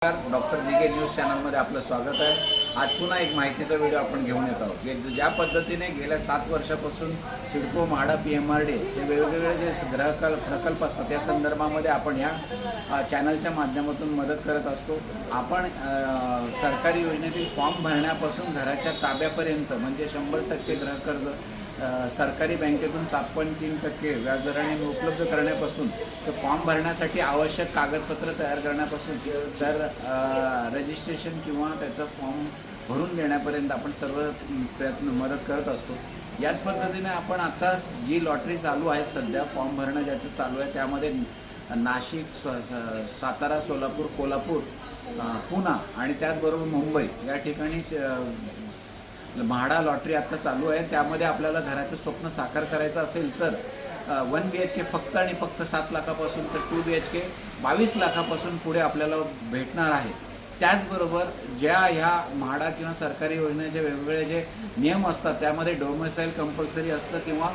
Doctor Dighe news चॅनलमध्ये आपलं स्वागत आहे। आज पुन्हा एक माहितीचा व्हिडिओ आपण घेऊन येत आहोत की ज्या पद्धतीने गेल्या 7 वर्षापासून सिडको म्हाडा PMRD हे वेगवेगळे जे प्रकल्प असतात त्या संदर्भामध्ये आपण या चॅनलच्या माध्यमातून मदत करत असतो। आपण सरकारी योजनेतील फॉर्म भरण्यापासून घराच्या ताब्यापर्यंत म्हणजे 100% गृहकर्ज सरकारी बँकेतून 7.3% व्याजदराने उपलब्ध करण्यापासून तर फॉर्म भरण्यासाठी आवश्यक कागदपत्र तयार करण्यापासून तर रजिस्ट्रेशन किंवा त्याचा फॉर्म भरून देण्यापर्यंत आपण सर्व प्रयत्न मदत करत असतो। याच पद्धतीने आपण आता जी लॉटरी चालू आहे सध्या फॉर्म भरणं ज्याचं चालू आहे त्यामध्ये नाशिक, सातारा, सोलापूर, कोल्हापूर, पुणे आणि त्याचबरोबर मुंबई या ठिकाणी म्हाडा लॉटरी आता चालू आहे। त्यामध्ये आपल्याला घराचं स्वप्न साकार करायचं असेल तर 1 BHK फक्त आणि फक्त 7 लाखापासून तर 2 BHK 22 लाखापासून पुढे आपल्याला भेटणार आहे। त्याचबरोबर ज्या ह्या म्हाडा किंवा सरकारी योजनेचे वेगवेगळे जे नियम असतात त्यामध्ये डोमिसाईल कंपल्सरी असतं किंवा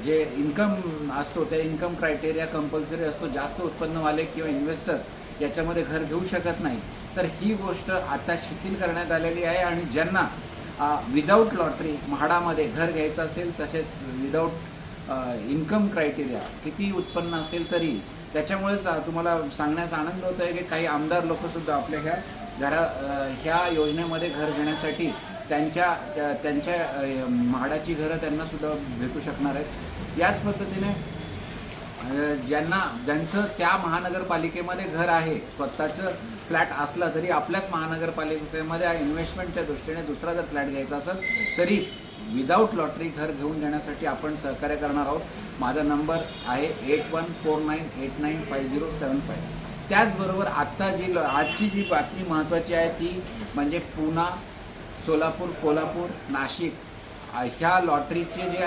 जे इन्कम असतो त्या इन्कम क्रायटेरिया कंपल्सरी असतो। जास्त उत्पन्नवाले किंवा इन्व्हेस्टर याच्यामध्ये घर घेऊ शकत नाही। तर ही गोष्ट आता शिथिल करण्यात आलेली आहे आणि ज्यांना विदाऊट लॉटरी म्हाडामध्ये घर घ्यायचं असेल तसेच विदाऊट इन्कम क्रायटेरिया किती उत्पन्न असेल तरी त्याच्यामुळेच तुम्हाला सांगण्याचा आनंद होत आहे की काही आमदार लोकसुद्धा आपल्या ह्या योजनेमध्ये घर घेण्यासाठी त्यांच्या म्हाडाची घरं त्यांनासुद्धा भेटू शकणार आहेत। याच पद्धतीने ज्यांचं त्या महानगरपालिकेमध्ये घर आहे स्वतःचं फ्लॅट असला तरी आपल्याच महानगरपालिकेमध्ये इन्व्हेस्टमेंटच्या दृष्टीने दुसरा जर फ्लॅट घ्यायचा असेल तरी विदाऊट लॉटरी घर घेऊन देण्यासाठी आपण सहकार्य करणार आहोत। माझा नंबर आहे 8149895075। त्याचबरोबर आजची जी बातमी महत्त्वाची आहे ती म्हणजे पुणे, सोलापूर, कोल्हापूर, नाशिक ह्या लॉटरीचे जे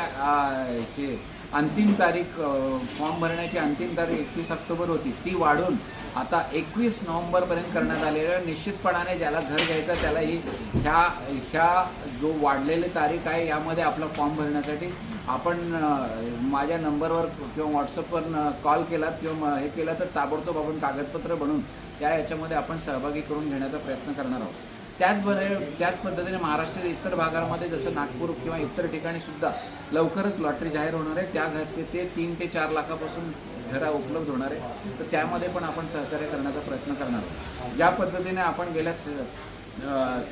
हे अंतिम तारीख फॉर्म भरण्याची अंतिम तारीख 31 ऑक्टोबर होती ती वाढून आता 21 नोव्हेंबरपर्यंत करण्यात आलेली आहे। निश्चितपणाने ज्याला घर घ्यायचं त्याला ही ह्या जो वाढलेली तारीख आहे यामध्ये आपला फॉर्म भरण्यासाठी आपण माझ्या नंबरवर किंवा व्हॉट्सअपवर कॉल केलात किंवा हे केलं तर ताबडतोब आपण कागदपत्र बनवून याच्यामध्ये आपण सहभागी करून घेण्याचा प्रयत्न करणार आहोत। त्याच पद्धतीने महाराष्ट्रातील इतर भागांमध्ये जसं नागपूर किंवा इतर ठिकाणी सुद्धा लवकरच लॉटरी जाहीर होणार आहे। त्या ते 3 ते 4 लाखापासून घरा उपलब्ध होणार आहे तर त्यामध्ये पण आपण सहकार्य करण्याचा प्रयत्न करणार आहोत। ज्या पद्धतीने आपण गेल्या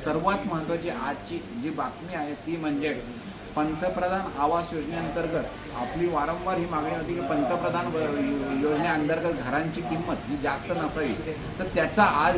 सर्वात महत्त्वाची आजची जी बातमी आहे ती म्हणजे पंतप्रधान आवास योजनेअंतर्गत आपली वारंवार ही मागणी होती की पंतप्रधान योजनेअंतर्गत घरांची किंमत ही जास्त नसावी तर त्याचा आज